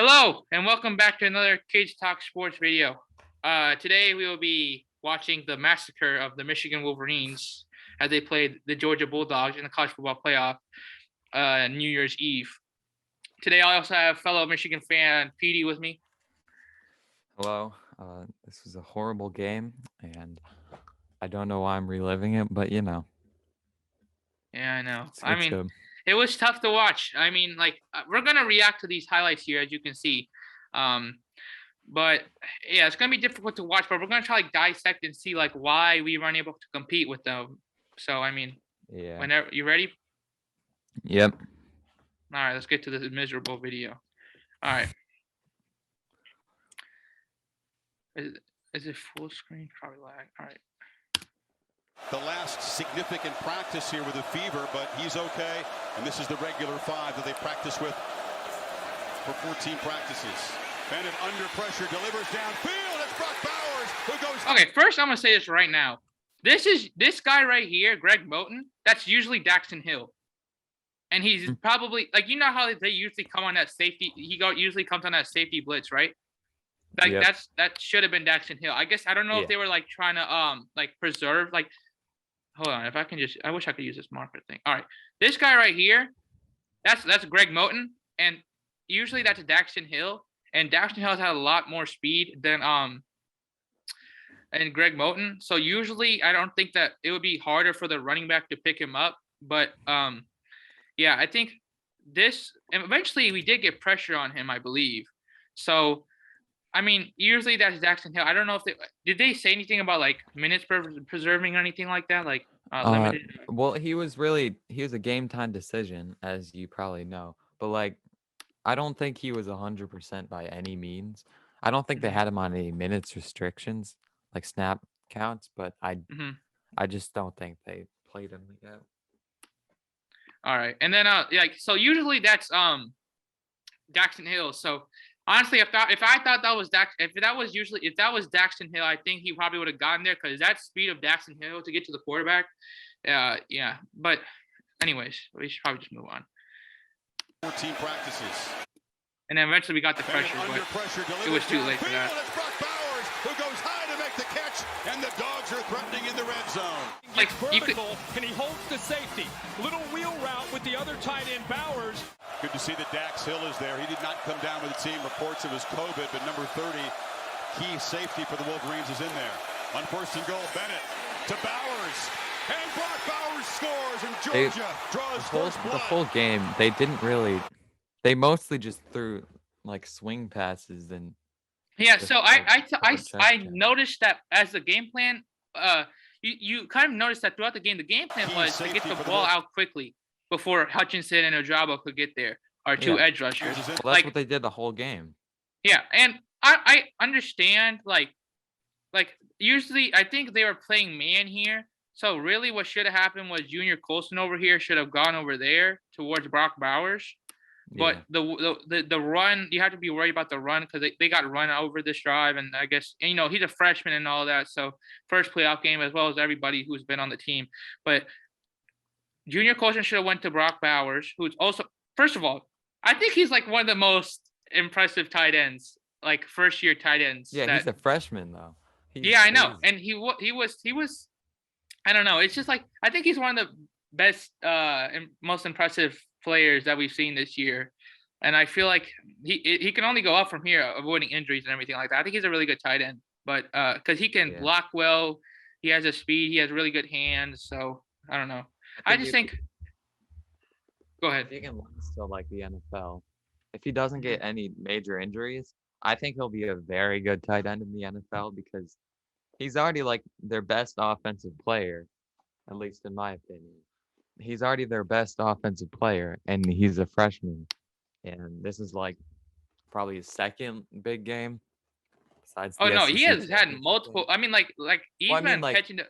Hello, and welcome back to another Cage Talk Sports video. Today we will be watching the massacre of the Michigan Wolverines as they played the Georgia Bulldogs in the college football playoff New Year's Eve. Today I also have fellow Michigan fan Petey with me. Hello. This was a horrible game, and I don't know why I'm reliving it, but Yeah, I know. it's good. It was tough to watch. We're gonna react to these highlights here, as you can see. But yeah, it's gonna be difficult to watch, but we're gonna try to dissect and see why we weren't able to compete with them. So Yeah. whenever you ready? Yep. All right, let's get to this miserable video. All right. Is it full screen? Probably lag. All right. The last significant practice here with a fever, but he's okay. And this is the regular 5 that they practice with for 14 practices. Bennett under pressure, delivers downfield. It's Brock Bowers who goes. Okay, first I'm gonna say this right now. This guy right here, Greg Moten. That's usually Daxton Hill, and he's probably how they usually come on that safety. Usually comes on that safety blitz, right? Yep. That should have been Daxton Hill. I guess I don't know if they were trying to preserve hold on, if I can just I wish I could use this marker thing. All right. This guy right here, that's Greg Moten, and usually that's Daxton Hill, and Daxton Hill has had a lot more speed than and Greg Moten. So usually I don't think that it would be harder for the running back to pick him up, but yeah, I think this and eventually we did get pressure on him, I believe. So usually that's Daxton Hill. I don't know if did they say anything about minutes preserving or anything like that, limited. Well, he was a game time decision, as you probably know, but I don't think he was 100% by any means. I don't think they had him on any minutes restrictions, like snap counts, but I just don't think they played him yet. All right, and then so usually that's Daxton Hill. So honestly, if I thought that was if that was Daxton Hill, I think he probably would have gotten there because that speed of Daxton Hill to get to the quarterback. Yeah. But anyways, we should probably just move on. 14 practices. And then eventually we got the pressure, but it was too late for that. It's Brock Bowers who goes high to make the catch, and the Dogs are threatening in the red zone. And he holds the safety. Little wheel route with the other tight end, Bowers. Good to see that Dax Hill is there. He did not come down with the team. Reports it was COVID, but number 30, key safety for the Wolverines, is in there. On first and goal, Bennett to Bowers. And Brock Bowers scores, and Georgia draws first blood. The whole game, they mostly just threw swing passes and. Yeah, so I noticed that as the game plan, you kind of noticed that throughout the game plan was to get the ball out quickly before Hutchinson and Ojabo could get there, our two edge rushers. Well, that's what they did the whole game. Yeah, and I understand usually I think they were playing man here. So really what should have happened was Junior Colson over here should have gone over there towards Brock Bowers. But the run, you have to be worried about the run because they got run over this drive. And I guess, he's a freshman and all that. So first playoff game as well as everybody who's been on the team. But Junior Colson should have went to Brock Bowers, who's also, first of all, I think he's one of the most impressive tight ends, first-year tight ends. Yeah, he's a freshman, though. I know. And he was, I don't know. It's just I think he's one of the best, most impressive players that we've seen this year, and I feel like he can only go up from here, avoiding injuries and everything like that. I think he's a really good tight end, but because he can block well, he has a speed, he has really good hands. So I don't know. I just think. Go ahead. He can still the NFL. If he doesn't get any major injuries, I think he'll be a very good tight end in the NFL because he's already their best offensive player, at least in my opinion. He's already their best offensive player, and he's a freshman. And this is probably his second big game. Besides, he has had multiple. He's been catching the.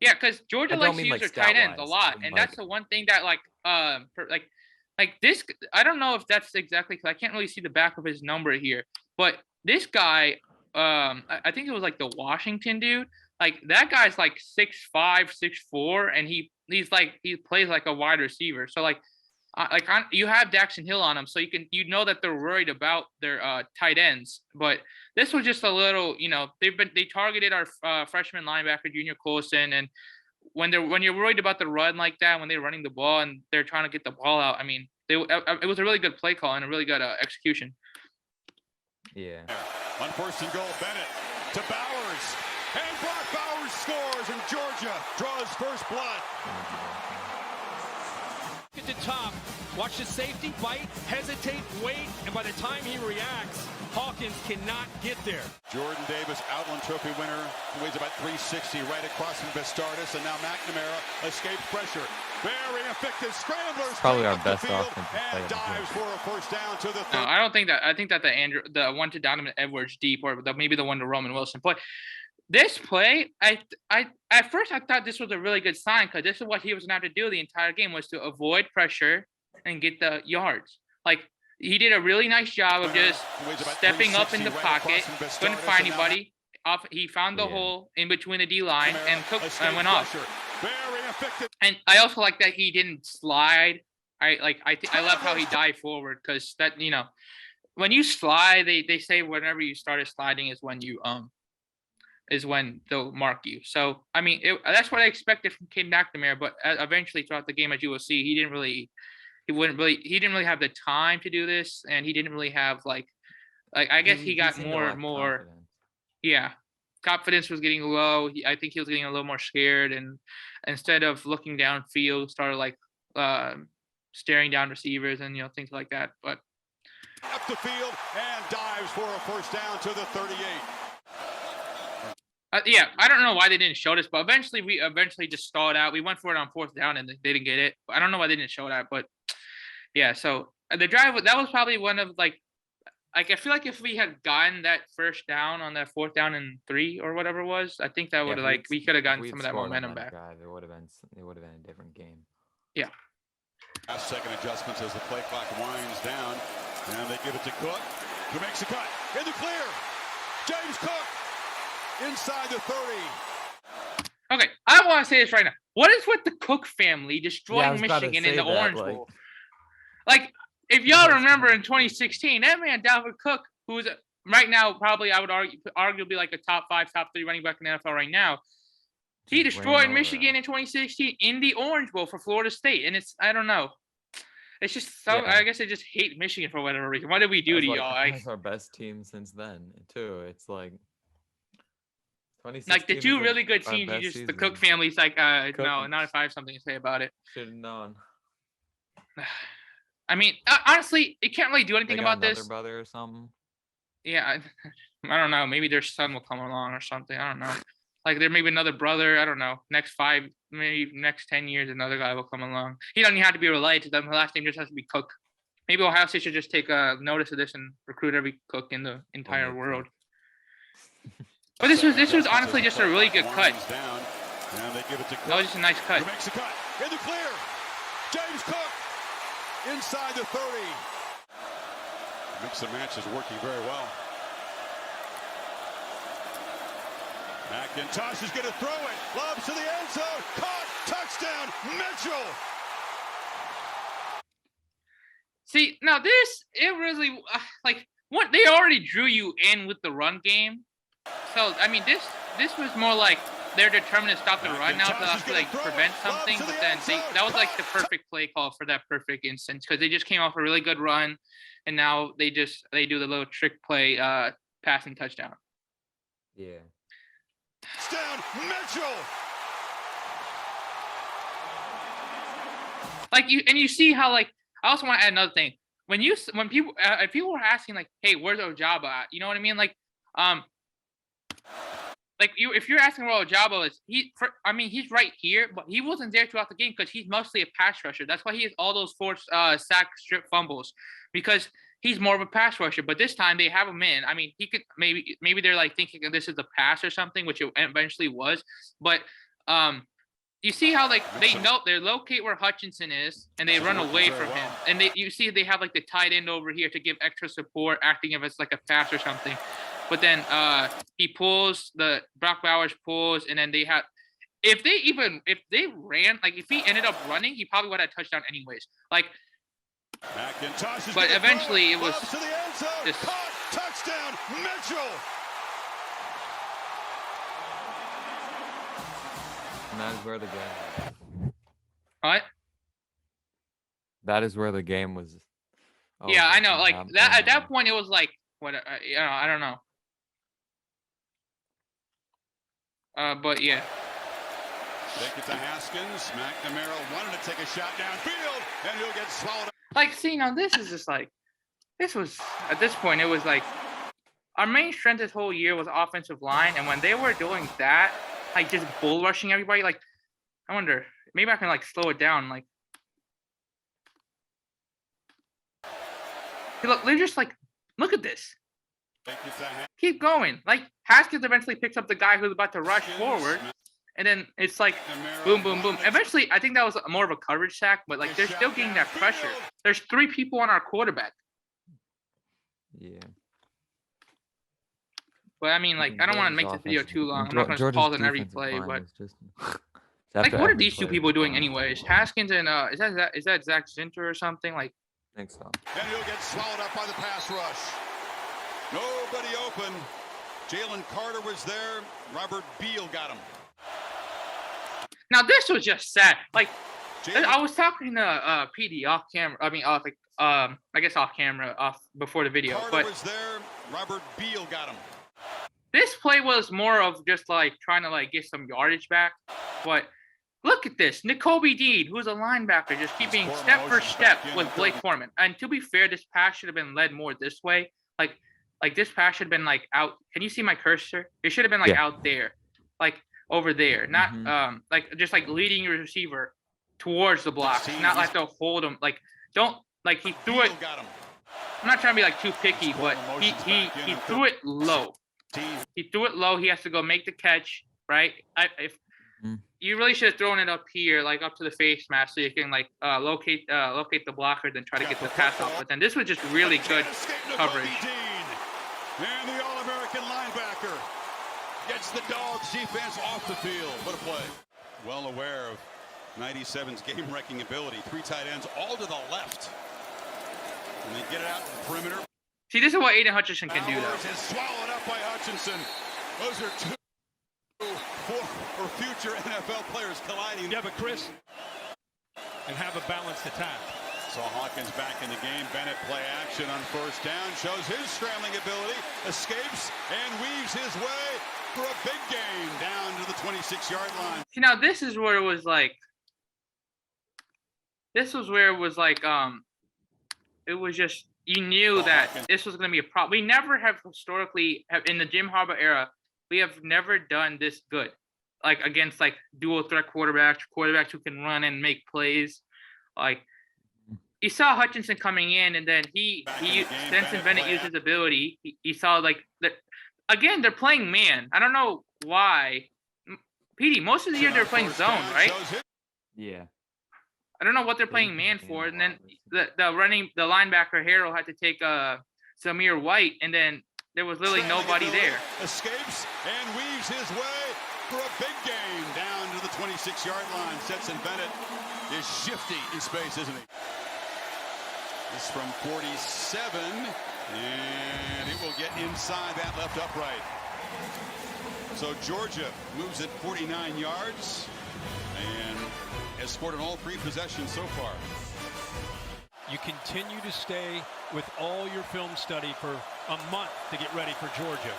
Yeah, because Georgia likes to use their tight ends a lot, and that's the one thing that this. I don't know if that's exactly because I can't really see the back of his number here, but this guy, I think it was the Washington dude. That guy's 6'5", 6'4", and he plays like a wide receiver. So you have Daxton Hill on them, so you know that they're worried about their tight ends. But this was just a little, they targeted our freshman linebacker Junior Colson, and when you're worried about the run like that, when they're running the ball and they're trying to get the ball out, I mean, it was a really good play call and a really good execution. Yeah. On 1st and goal, Bennett to Bowers, and Brock Bowers scores, and Georgia draws first blood. At the top, watch the safety bite, hesitate, wait, and by the time he reacts, Hawkins cannot get there. Jordan Davis, Outland Trophy winner, who weighs about 360, right across from Vestardis, and now McNamara escapes pressure. Very effective scramblers. Probably our up the best field, offensive player. and dives for a first down to the No, I don't think that. I think that the one to Donovan Edwards deep, or maybe the one to Roman Wilson. But this play, at first I thought this was a really good sign, because this is what he was going to have to do the entire game, was to avoid pressure and get the yards. Like, he did a really nice job of just stepping up in the pocket, couldn't find anybody. He found the hole in between the D line and went off. And I also like that he didn't slide. I love how he dived forward, because that, when you slide, they say whenever you started sliding is when they'll mark you. So I mean, that's what I expected from Caden McNamara. But eventually, throughout the game, as you will see, he didn't really have the time to do this, and he didn't really have like I guess he got more and more. Confidence. Yeah, confidence was getting low. I think he was getting a little more scared, and instead of looking downfield, started like staring down receivers and things like that. But up the field and dives for a first down to the 38. Yeah, I don't know why they didn't show this, but we eventually just stalled out. We went for it on 4th down and they didn't get it. I don't know why they didn't show that, but yeah. So the drive, that was probably one of like I feel like if we had gotten that first down on that 4th down and 3 or whatever it was, I think that would have we could have gotten some of that momentum back. Drive, it would have been a different game. Yeah. Last second adjustments as the play clock winds down, and they give it to Cook, who makes the cut in the clear. James Cook inside the 30. Okay, I want to say this right now. What is with the Cook family destroying Michigan in the Orange Bowl? Like, if y'all remember in 2016, that man Dalvin Cook, who's right now probably I would arguably like a top 5, top 3 running back in the NFL right now, he destroyed Michigan in 2016 in the Orange Bowl for Florida State, and I don't know. It's just so. Yeah. I guess I just hate Michigan for whatever reason. What did we do to y'all? That's our best team since then too. It's like. Like the two really good teams, the Cook family's like, no, not if I have something to say about it. Should have known. I mean, honestly, it can't really do anything about this. Brother or something. Yeah, I don't know. Maybe their son will come along or something. I don't know. Like there may be another brother. I don't know. Next 10 years, another guy will come along. He doesn't have to be related to them. The last name just has to be Cook. Maybe Ohio State should just take notice of this and recruit every Cook in the entire world. But this was honestly just a really good cut. That was just a nice cut. Who makes the cut in the clear? James Cook inside the 30. Mix and match is working very well. McIntosh is going to throw it. Lobs to the end zone. Caught. Touchdown. Mitchell. See, now it really what they already drew you in with the run game. So I mean, this was more like they're determined to stop the run now to prevent something. But then that was like the perfect play call for that perfect instance, because they just came off a really good run, and now they do the little trick play, passing touchdown. Yeah. Touchdown, Mitchell. You see how I also want to add another thing. When people if people were asking hey, where's Ojabo at? You know what I mean? If you're asking where Ojabo is, he's right here, but he wasn't there throughout the game because he's mostly a pass rusher. That's why he has all those forced sack strip fumbles, because he's more of a pass rusher. But this time they have him in. I mean, he could maybe they're thinking this is a pass or something, which it eventually was. But you see how they locate where Hutchinson is and they run away from him, and you see they have the tight end over here to give extra support, acting if it's a pass or something. But then he pulls, Brock Bowers pulls, and then they have if they ran, if he ended up running, he probably would have touchdown anyways. But eventually it was to the end zone. just Caught. Touchdown, Mitchell. And that is where the game. what? That is where the game was. Yeah, I know. Like that at that point. point, it was like what? I don't know. But yeah. Take it to Haskins. McNamara wanted to take a shot downfield, and he'll get swallowed up. Like, see, now this is just like, this was at this point, it was like our main strength this whole year was offensive line, and when they were doing that, like just bull rushing everybody, like I wonder maybe I can like slow it down, like. Look, they're just like, look at this. Keep going. Like Haskins eventually picks up the guy who's about to rush forward, and then it's like boom, boom, boom. Eventually, I think that was more of a coverage sack, but like they're still getting that pressure. There's 3 people on our quarterback. Yeah. But I mean, like I don't want to make this video too long. I'm not going to pause on every play, but like what are these 2 people doing anyways? Haskins and is that Zach Zinter or something like? I think so. And he'll get swallowed up by the pass rush. Nobody open. Jalen Carter was there. Robert Beal got him. Now this was just sad. Like I was talking to PD off camera. I mean, I guess off camera, off before the video. Carter but was there. Robert Beal got him. This play was more of just like trying to like get some yardage back. But look at this, N'Kobe Dean, who's a linebacker, just keeping step for step with Blake Foreman. And to be fair, this pass should have been led more this way. Like this pass should have been like out. Can you see my cursor? It should have been like out there, like over there, not like just like leading your receiver towards the block, not like they'll hold him. Like don't like he threw it. I'm not trying to be like too picky, but he threw it low. He threw it low. He has to go make the catch, right? You really should have thrown it up here, like up to the face mask, so you can like locate the blocker, then try to get the pass off. But then this was just really good coverage. And the All-American linebacker gets the Dogs defense off the field. What a play. Well aware of 97's game-wrecking ability. 3 tight ends all to the left. And they get it out to the perimeter. See, this is what Aiden Hutchinson can do, though. Is swallowed up by Hutchinson. Those are 2 former future NFL players colliding. Yeah, but Chris, and have a balanced attack. Saw Hawkins back in the game. Bennett play action on first down. Shows his scrambling ability. Escapes and weaves his way for a big gain down to the 26-yard line. See, now this is where it was like. This was where it was like it was just you knew that this was going to be a problem. We never have historically in the Jim Harbaugh era. We have never done this good, like against like dual threat quarterbacks who can run and make plays. Like you saw Hutchinson coming in, and then Stetson Bennett used his ability. He saw like that again. They're playing man. I don't know why. PD, most of the year they're playing zone, right? Yeah. I don't know what they're playing man for, and then the linebacker Harrell had to take Zamir White, and then there was literally nobody there. Escapes and weaves his way for a big gain down to the 26-yard line. Stetson Bennett is shifty in space, isn't he? This from 47, and it will get inside that left upright. So Georgia moves at 49 yards and has scored on all 3 possessions so far. You continue to stay with all your film study for a month to get ready for Georgia.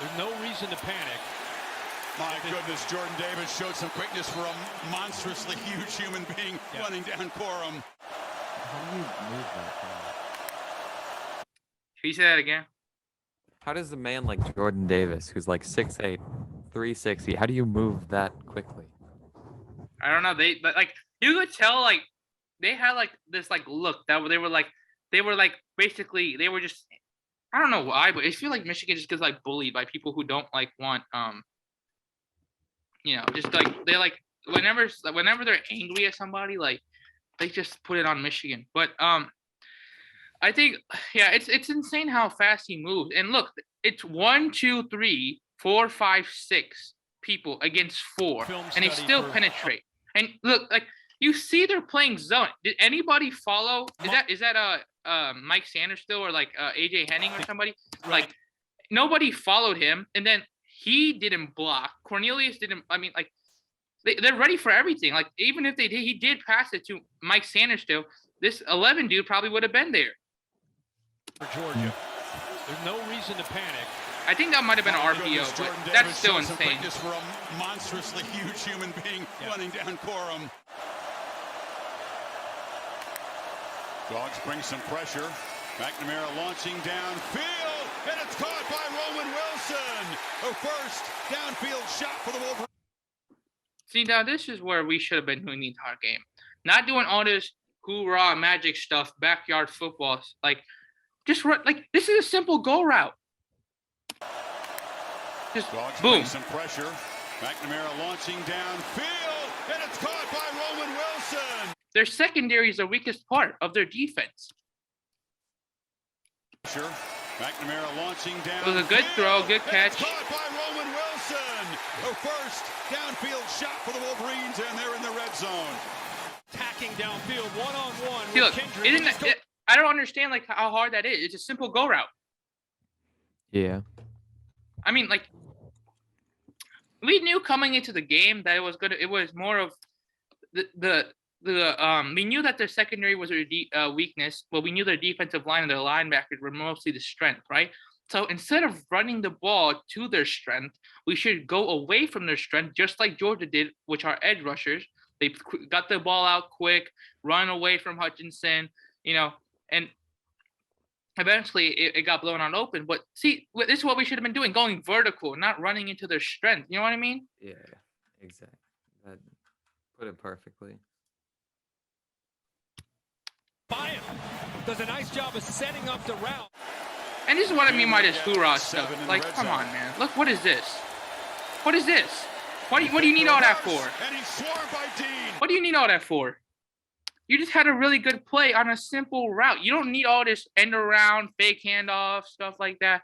There's no reason to panic. My goodness, Jordan Davis showed some quickness for a monstrously huge human being running down Corum. How do you move that thing? Can you say that again? How does a man like Jordan Davis, who's like 6'8", 360, how do you move that quickly? I don't know. But like you could tell, like they had like this like look that they were like basically they were just I don't know why, but I feel like Michigan just gets like bullied by people who don't like want just like they like whenever they're angry at somebody, like they just put it on Michigan. But I think it's insane how fast he moves. And look, it's 1, 2, 3, 4, 5, 6 people against 4, and they still penetrate. And look, like You see they're playing zone. Did anybody follow? Is that Mike Sanders still, or like AJ Henning or somebody? Right. Like nobody followed him, and then he didn't block. Cornelius didn't. I mean, like they're ready for everything. Like even if he did pass it to Mike Sanders still, this 11 dude probably would have been there. For Georgia, there's no reason to panic. I think that might have been an RPO, but that's still insane. For a monstrously huge human being running down Corum. Dogs bring some pressure. McNamara launching downfield, and it's caught by Roman Wilson. A first downfield shot for the Wolverines. See, now this is where we should have been doing the entire game. Not doing all this hoorah magic stuff, backyard football. Like, just run. Like, this is a simple go route. Just Dogs boom. bring some pressure. McNamara launching downfield, and it's caught by Roman Wilson. Their secondary is the weakest part of their defense. Sure. McNamara launching down. It was a good throw, good catch. Caught by Roman Wilson. A first downfield shot for the Wolverines, and they're in the red zone. Tacking downfield, one-on-one. See, look, Kendrick. I don't understand like how hard that is. It's a simple go route. Yeah. I mean, like, we knew coming into the game that it was good. It was more of we knew that their secondary was their weakness, but we knew their defensive line and their linebackers were mostly the strength, right? So instead of running the ball to their strength, we should go away from their strength, just like Georgia did, which are edge rushers. They got the ball out quick, run away from Hutchinson, and eventually it got blown out open. But see, this is what we should have been doing, going vertical, not running into their strength. You know what I mean? Yeah, exactly. That put it perfectly. Bryant does a nice job of setting up the route. And this is what I mean by this hoorah stuff. Like, come on, man. Look, what is this? What is this? What do you need all that for? And he's swarmed by Dean. What do you need all that for? You just had a really good play on a simple route. You don't need all this end around, fake handoff, stuff like that.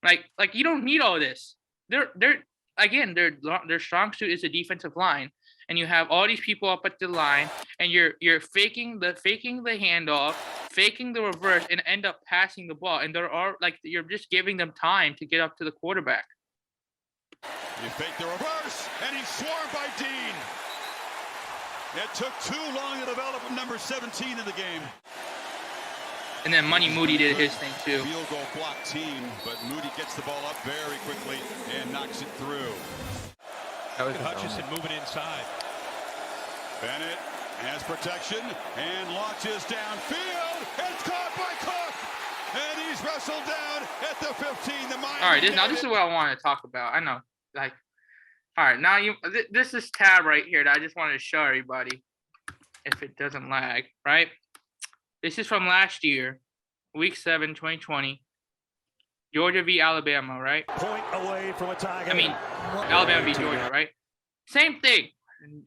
Like you don't need all this. Their strong suit is the defensive line, and you have all these people up at the line, and you're faking the handoff, faking the reverse, and end up passing the ball. And you're just giving them time to get up to the quarterback. You fake the reverse, and he's swarmed by Dean. It took too long to develop number 17 in the game. And then Money Moody did his thing too. Field goal block team, but Moody gets the ball up very quickly and knocks it through. Hutchinson moving inside. Bennett has protection and launches downfield. It's caught by Cook, and he's wrestled down at the 15. All right, this is what I want to talk about. I know, like, all right, now this is tab right here that I just wanted to show everybody, if it doesn't lag, right? This is from last year, week 7, 2020. Georgia v. Alabama, right? Point away from a target. I mean, Alabama v. Georgia, right? Same thing.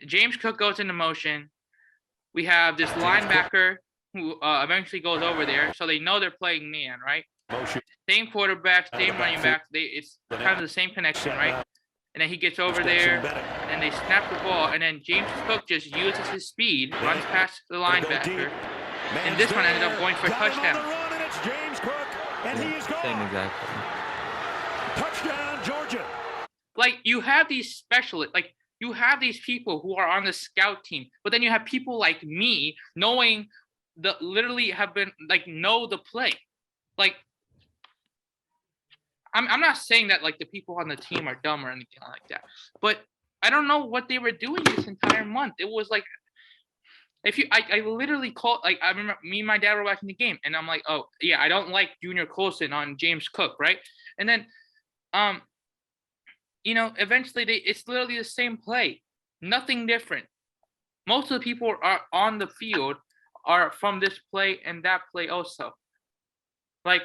James Cook goes into motion. We have this linebacker who eventually goes over there, so they know they're playing man, right? Motion. Same quarterback, same running back. It's kind of the same connection, right? And then he gets over there, and they snap the ball, and then James Cook just uses his speed, runs past the linebacker, and this one ended up going for a touchdown. And it's James Cook, and he is gone. Same exactly. Touchdown, Georgia. Like, you have these specialists, like, you have these people who are on the scout team, but then you have people like me knowing literally have been, like, know the play. Like, I'm not saying that, like, the people on the team are dumb or anything like that, but I don't know what they were doing this entire month. It was like, I literally called, like, I remember me and my dad were watching the game, and I'm like, oh yeah, I don't like Junior Colson on James Cook, right? And then, eventually it's literally the same play, nothing different. Most of the people are on the field are from this play and that play also. Like,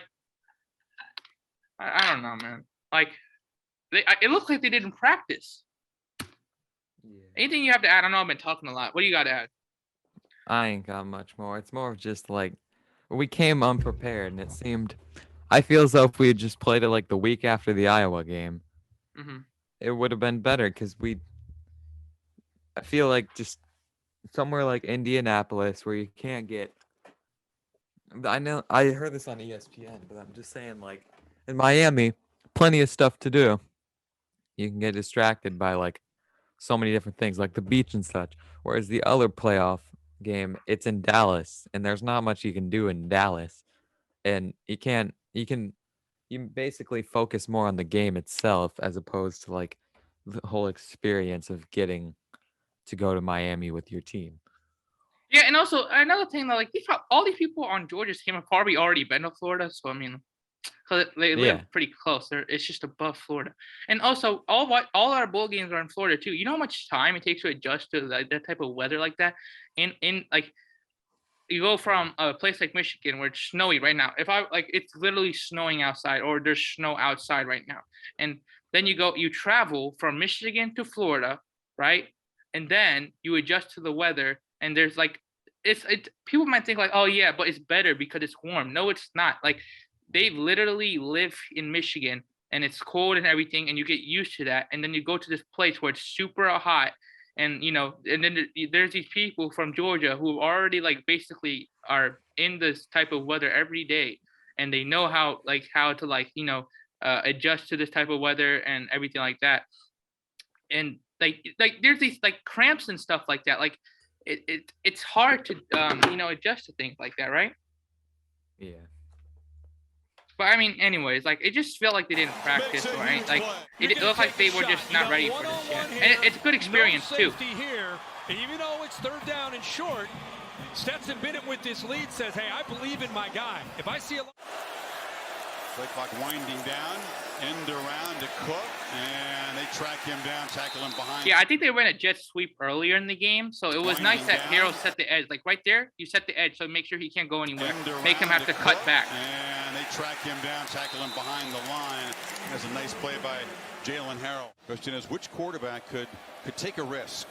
I don't know, man. Like, it looked like they didn't practice. Yeah. Anything you have to add? I know I've been talking a lot. What do you got to add? I ain't got much more. It's more of just like we came unprepared, and it seemed. I feel as though if we had just played it like the week after the Iowa game, Mm-hmm. it would have been better because I feel like just somewhere like Indianapolis where you can't get. I know I heard this on ESPN, but I'm just saying, like, in Miami, plenty of stuff to do. You can get distracted by like so many different things, like the beach and such. Whereas the other playoff game, it's in Dallas, and there's not much you can do in Dallas, and you basically focus more on the game itself as opposed to like the whole experience of getting to go to Miami with your team. Yeah, and also another thing that like all these people on Georgia's team have probably already been to Florida, so I mean, because they live pretty close. It's just above Florida, and also all our bowl games are in Florida too. You know how much time it takes to adjust to that type of weather like that, in like you go from a place like Michigan where it's snowy right now. It's literally snowing outside, or there's snow outside right now, and then you travel from Michigan to Florida, right? And then you adjust to the weather, and there's like it's people might think like, oh yeah, but it's better because it's warm. No, it's not. Like they literally live in Michigan and it's cold and everything, and you get used to that, and then you go to this place where it's super hot. And and then there's these people from Georgia who already like basically are in this type of weather every day, and they know how to adjust to this type of weather and everything like that. And like there's these like cramps and stuff like that. Like it's hard to adjust to things like that, right? Yeah. But I mean, anyways, like it just felt like they didn't practice, right? Like it looked like they were just not ready for this yet. And it's a good experience too. Here, even though it's third down and short, Stetson Bennett with this lead says, "Hey, I believe in my guy. If I see a play clock winding down, end around to Cook, and they track him down, tackle him behind." Yeah, I think they ran a jet sweep earlier in the game, so it was nice that Harrell set the edge. Like right there, you set the edge, so make sure he can't go anywhere. Make him have to cut back. And they track him down, tackle him behind the line. That's a nice play by Jalen Harrell. Question is, which quarterback could take a risk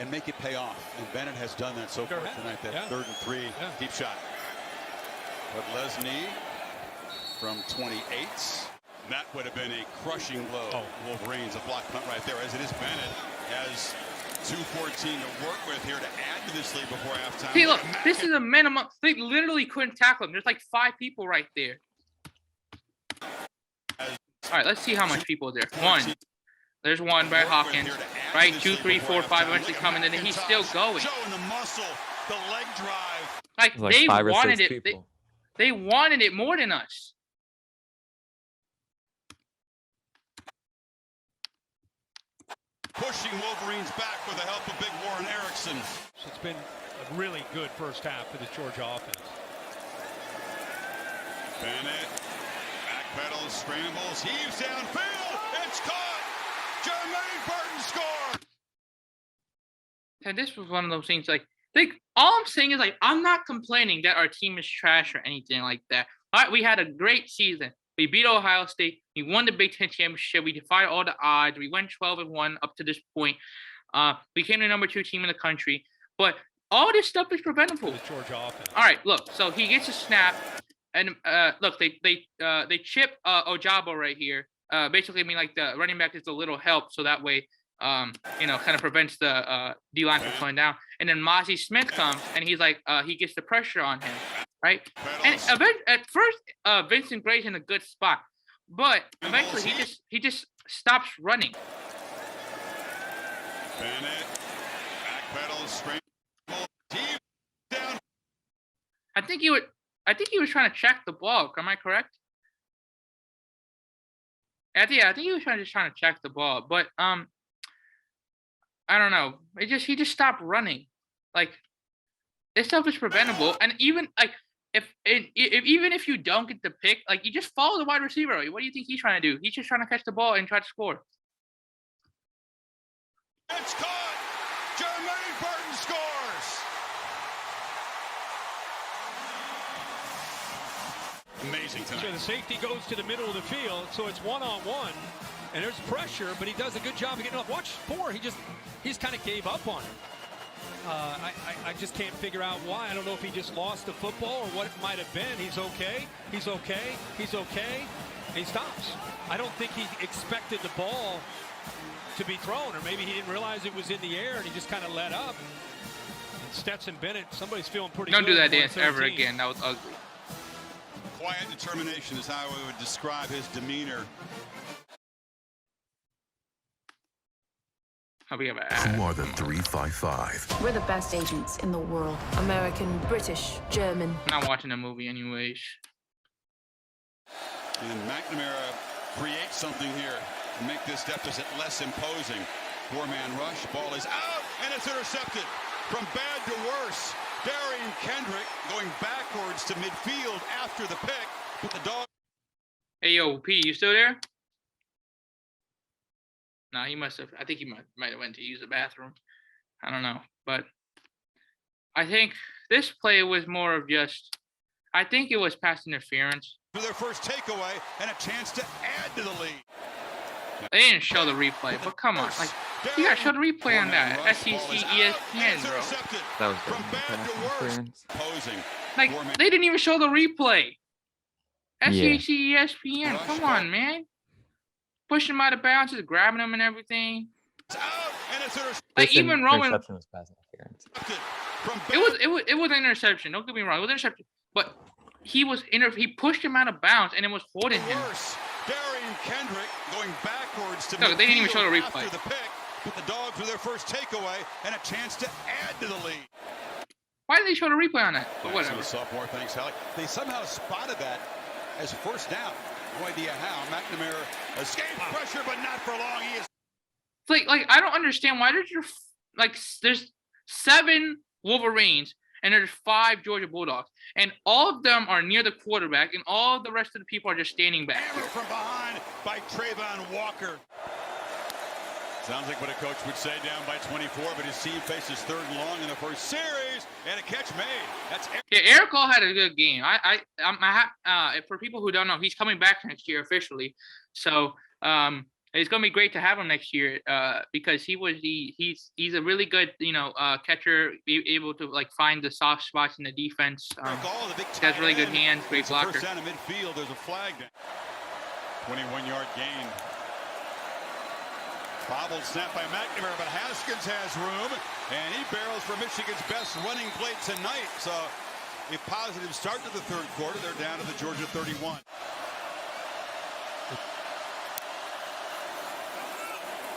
and make it pay off? And Bennett has done that so far tonight. That 3rd and 3 deep shot. But Lesney from 28. That would have been a crushing blow. Wolverines, a block punt right there, as it is. Bennett has 2:14 to work with here to add to this lead before halftime. Hey, look, this is a minimum. They literally couldn't tackle him. There's like 5 people right there. All right, let's see how much people there. 1. There's 1 by Hawkins. Right, 2, 3, 4, 5 eventually coming, and then he's still going. Showing the muscle, the leg drive. Like they wanted it. They wanted it more than us. Pushing Wolverines back with the help of big Warren Erickson. It's been a really good first half for the Georgia offense. Bennett, backpedals, scrambles, heaves downfield. It's caught. Jermaine Burton scored. And this was one of those things like all I'm saying is like I'm not complaining that our team is trash or anything like that. All right, we had a great season. We beat Ohio State. We won the Big Ten championship. We defied all the odds. We went 12-1 up to this point. We became the number 2 team in the country. But all this stuff is preventable. The Georgia offense. All right, look. So he gets a snap, and look, they chip Ojabo right here. Basically, I mean like the running back is a little help, so that way, kind of prevents the D line from slowing down. And then Mozzie Smith comes, and he's like, he gets the pressure on him. Right, and at first, Vincent Gray's in a good spot, but eventually he just stops running. Bennett, backpedals, scramble, down. I think he was trying to check the ball. Am I correct? Yeah, I think he was trying to check the ball, but I don't know. He just stopped running. Like this stuff is preventable, and even like. Even if you don't get the pick, like you just follow the wide receiver. What do you think he's trying to do? He's just trying to catch the ball and try to score. It's caught. Jermaine Burton scores. Amazing tonight. So the safety goes to the middle of the field, so it's 1-on-1, and there's pressure, but he does a good job of getting off. Watch 4. He's kind of gave up on it. I just can't figure out why. I don't know if he just lost the football or what it might have been. He's okay. He's okay. He's okay. And he stops. I don't think he expected the ball to be thrown, or maybe he didn't realize it was in the air and he just kind of let up. And Stetson Bennett, somebody's feeling pretty Don't good. do that at dance ever 113. again. That was ugly. Quiet determination is how I would describe his demeanor. We have Who are the 355? We're the best agents in the world. American, British, German. I'm not watching the movie anyways. And McNamara creates something here to make this deficit less imposing. Four-man rush, ball is out, and it's intercepted. From bad to worse, Darian Kendrick going backwards to midfield after the pick, but the dog... Hey, yo, P, you still there? Nah, he must have. I think he might have went to use the bathroom. I don't know. But I think this play was more of just, I think it was pass interference. For their first takeaway and a chance to add to the lead. They didn't show the replay, but come on. Like, you gotta show the replay on that. SEC, ESPN, bro. That was From bad to worse. Posing. Like, they didn't even show the replay. Yeah. SEC, ESPN. Come on, man. Pushing him out of bounds, just grabbing him and everything. Like, even Roman. Interception was pass interference. It was an interception. Don't get me wrong. It was an interception. But he pushed him out of bounds and it was holding him. Darian Kendrick going backwards to No, they didn't even show the replay. after the pick, but the Dogs with their first takeaway and a chance to add to the lead. Why did they show the replay on that? But whatever. Sophomore, thanks, Alec. They somehow spotted that as first down. No idea how. McNamara escaped pressure, but not for long. He is. It's like I don't understand why there's 7 Wolverines and there's 5 Georgia Bulldogs, and all of them are near the quarterback, and all the rest of the people are just standing back. Hammer from behind by Trayvon Walker. Sounds like what a coach would say down by 24, but his team faces 3rd and long in the first series, and a catch made. That's Eric Hall had a good game. For people who don't know, he's coming back next year officially, so it's gonna be great to have him next year because he's a really good catcher, able to like find the soft spots in the defense. He has really good hands, great blocker. First down to midfield, there's a flag down. 21-yard gain. Bobbled snap by McNamara, but Haskins has room, and he barrels for Michigan's best running play tonight. So a positive start to the 3rd quarter. They're down to the Georgia 31.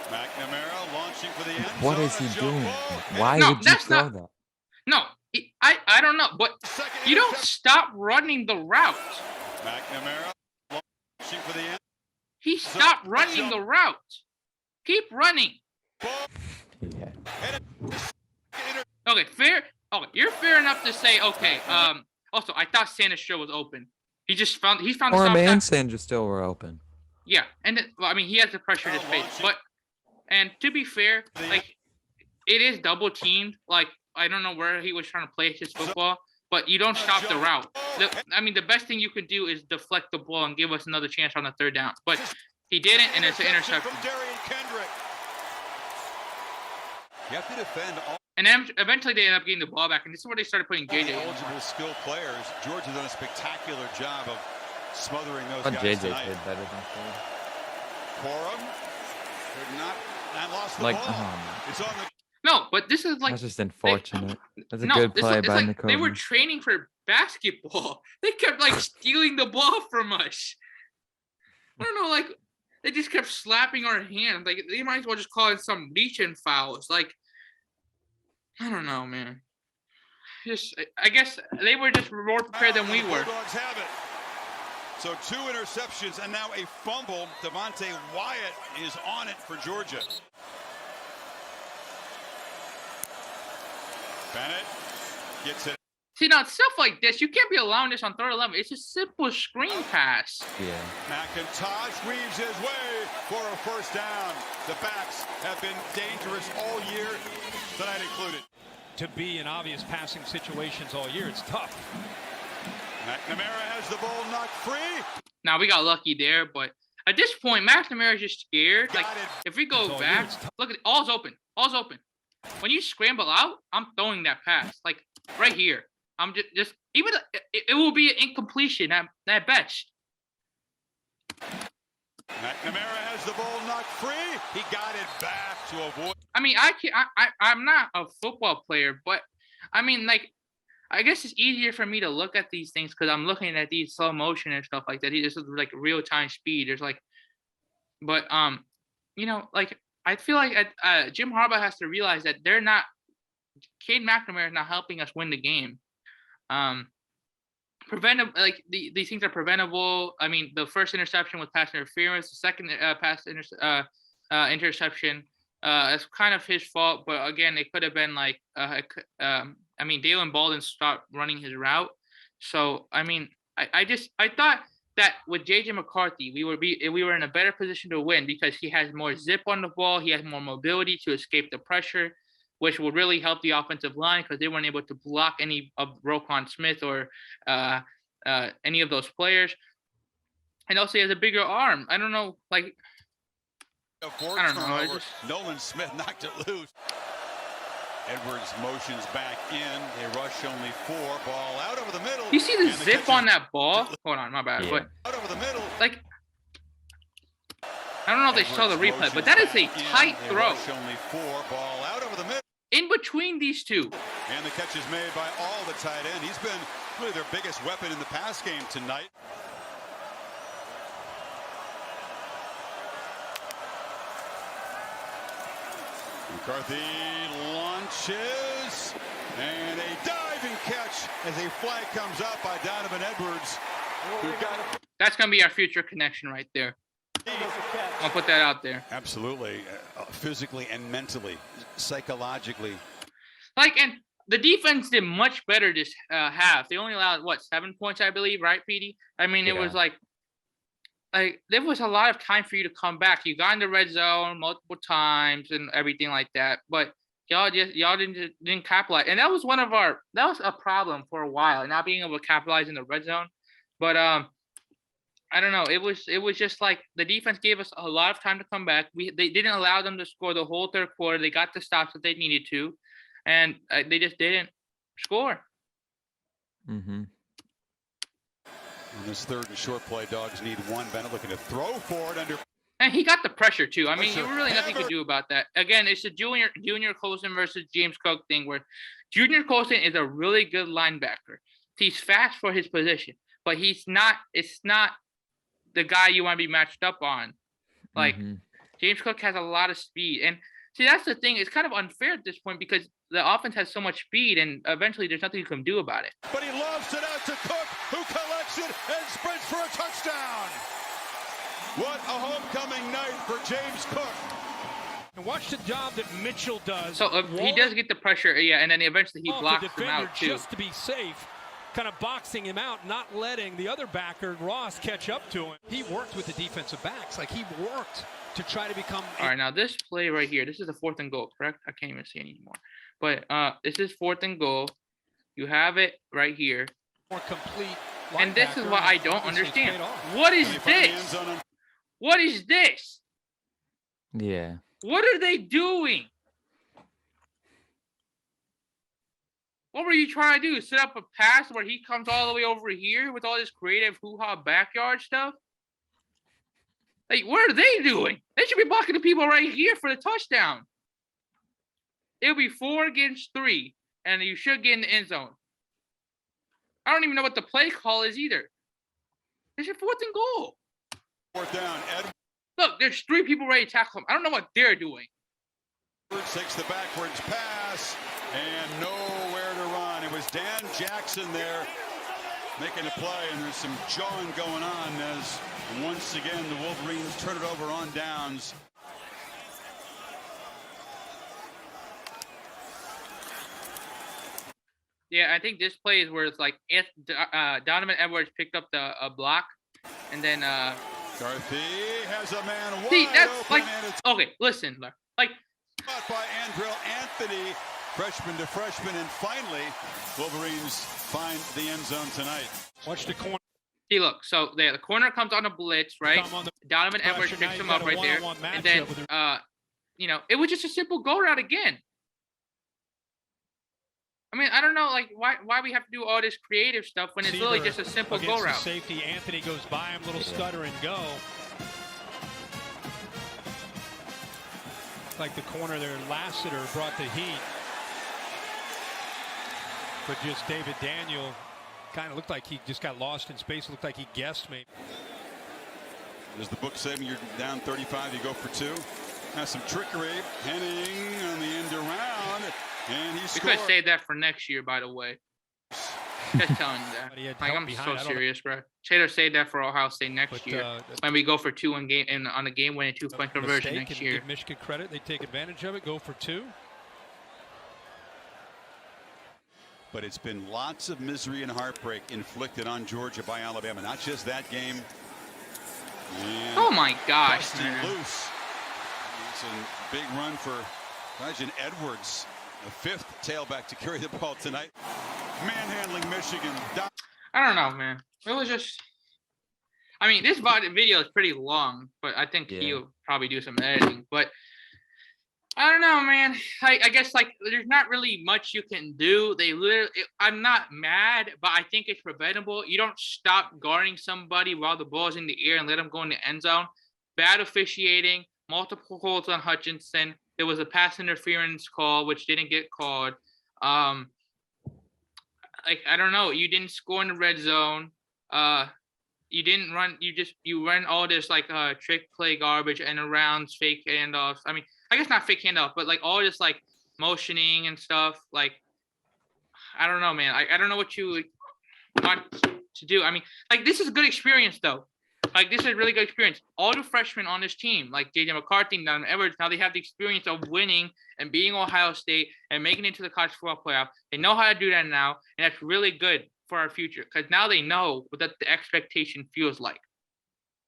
McNamara launching for the end zone. What is he doing? Why No, would you that's throw not- that? No, I don't know, but you don't stop running the route. McNamara launching for the end. He stopped running the route. Keep running. Yeah. Okay, fair. Okay, you're fair enough to say okay. Also, I thought Sanders' show was open. He's found the Orm soft and side. Sandra still were open. Yeah, and he has the pressure in his face. And to be fair, like it is double teamed. Like I don't know where he was trying to play his football, but you don't stop the route. The best thing you could do is deflect the ball and give us another chance on the 3rd down. But he didn't, and it's an interception. From Darian Kendrick. You have to defend all. And then eventually they end up getting the ball back, and this is where they started putting JJ in. Eligible skilled players. Georgia done a spectacular job of smothering those But guys JJ tonight. did better than Ford. Corum did not lost the Like, ball. It's on the. No, but this is like That's just unfortunate. That's a no, good it's play like- by it's like they were Nicole. training for basketball. They kept like stealing the ball from us. I don't know, like they just kept slapping our hands. Like they might as well just call it some reach-in fouls. Like I don't know, man. I guess they were just more prepared than we were. Bulldogs have it. So 2 interceptions and now a fumble. Devontae Wyatt is on it for Georgia. Bennett gets it. See, now stuff like this, you can't be allowing this on 3rd and 11. It's a simple screen pass. Yeah. McIntosh weaves his way for a first down. The backs have been dangerous all year, tonight included. To be in obvious passing situations all year, it's tough. McNamara has the ball knocked free. Now we got lucky there, but at this point, McNamara is just scared. Like Got it. if we go It's all back, yours. look at all's open. All's open. When you scramble out, I'm throwing that pass. Like right here. I'm just even it will be an incompletion at best. McNamara has the ball knocked free. He got it back to avoid. I mean, I'm not a football player, but I mean, like, I guess it's easier for me to look at these things because I'm looking at these slow motion and stuff like that. This is like real time speed. There's like, but you know, like I feel like Jim Harbaugh has to realize that they're not. Cade McNamara is not helping us win the game. Preventable, like these things are preventable. I mean, the first interception was pass interference. The second interception, it's kind of his fault. But again, it could have been like, I mean, Dalen Baldwin stopped running his route. So I mean, I thought that with JJ McCarthy, we were in a better position to win because he has more zip on the ball. He has more mobility to escape the pressure, which will really help the offensive line because they weren't able to block any of Roquan Smith or any of those players. And also, he has a bigger arm. I don't know, like, I don't know. Nolan Smith knocked it loose. Edwards motions back in. They rush only 4. Ball out over the middle. You see the zip on that ball? Hold on, my bad. Yeah. But out over the middle. like, I don't know if they saw the replay, but that is a tight throw. Rush only 4. Ball out over the middle. In between these two. And the catch is made by all the tight end. He's been really their biggest weapon in the pass game tonight. McCarthy launches, and a diving catch as a flag comes out by Donovan Edwards. That's going to be our future connection right there. I'll put that out there. Absolutely. Physically and mentally, psychologically. Like, and the defense did much better this half. They only allowed, 7 points, I believe, right, Petey? I mean, it was like there was a lot of time for you to come back. You got in the red zone multiple times and everything like that, but y'all didn't capitalize. And that was a problem for a while, not being able to capitalize in the red zone. But I don't know. It was just like the defense gave us a lot of time to come back. They didn't allow them to score the whole third quarter. They got the stops that they needed to, and they just didn't score. Mm-hmm. On this third and short play, Dogs need 1. Bennett looking to throw for it under. And he got the pressure too. I mean, you really nothing to do about that. Again, it's a Junior Colson versus James Cook thing where Junior Colson is a really good linebacker. He's fast for his position, but it's not the guy you want to be matched up on. Like, James Cook has a lot of speed. And see, that's the thing. It's kind of unfair at this point because the offense has so much speed and eventually there's nothing you can do about it. But he lobs it out to Cook, who collects it and sprints for a touchdown. What a homecoming night for James Cook. And watch the job that Mitchell does. So he does get the pressure, yeah, and then eventually he blocks him out too. Just to be safe, kind of boxing him out, not letting the other backer, Ross, catch up to him. He worked with the defensive backs. Like, he worked to try to become. All right, now this play right here, this is a 4th and goal, correct? I can't even see anymore. But this is 4th and goal. You have it right here. More complete. And this is what I don't understand. What is this? What is this? Yeah. What are they doing? What were you trying to do? Set up a pass where he comes all the way over here with all this creative hoo-ha backyard stuff? Like, what are they doing? They should be blocking the people right here for the touchdown. It'll be 4 against 3, and you should get in the end zone. I don't even know what the play call is either. It's your 4th and goal. 4th down, Ed. Look, there's 3 people ready to tackle him. I don't know what they're doing. Takes the backwards pass, and nowhere to run. It was Dan Jackson there making a play, and there's some jawing going on as once again the Wolverines turn it over on downs. Yeah, I think this play is where it's like if Donovan Edwards picked up the block, and then Garthy has a man wide see, that's open, like, and it's okay, listen, like caught by Andrell Anthony, freshman to freshman, and finally Wolverines find the end zone tonight. Watch the corner. See, look, so there, the corner comes on a blitz, right? Donovan Edwards picks him up right there, and then you know, it was just a simple go route again. I mean, I don't know, like, why we have to do all this creative stuff when it's literally just a simple go route. Safety, Anthony goes by him, little stutter and go. like the corner there, Lassiter brought the heat. But just David Daniel kind of looked like he just got lost in space. Looked like he guessed maybe. As the book said, when you're down 35, you go for 2. Has some trickery. Henning on the end around, and he We scored. could save that for next year, by the way. Just telling you that. But he had Like, help I'm behind. so I don't know. serious, bro. Should have saved that for Ohio State next But, year when we go for 2 in game and on a game-winning 2-point conversion Mistake, next and year. give Michigan credit. They take advantage of it. Go for 2. But it's been lots of misery and heartbreak inflicted on Georgia by Alabama. Not just that game. And Oh my gosh, busting man. loose. It's a big run for Elijah Edwards, the 5th tailback to carry the ball tonight. Manhandling Michigan. I don't know, man. It was just. I mean, this video is pretty long, but I think Yeah. he'll probably do some editing. But I don't know, man. I guess like there's not really much you can do. They literally. I'm not mad, but I think it's preventable. You don't stop guarding somebody while the ball's in the air and let them go in the end zone. Bad officiating, multiple holds on Hutchinson. There was a pass interference call which didn't get called. Like I don't know. You didn't score in the red zone. You didn't run. You run all this like trick play garbage and arounds, fake handoffs. I mean, I guess not fake handoff, but like all this like motioning and stuff. Like I don't know, man. I don't know what you want to do. I mean, like this is a good experience though. Like this is a really good experience. All the freshmen on this team, like JJ McCarthy and Donovan Edwards, now they have the experience of winning and beating Ohio State and making it into the college football playoff. They know how to do that now, and that's really good for our future because now they know what that the expectation feels like.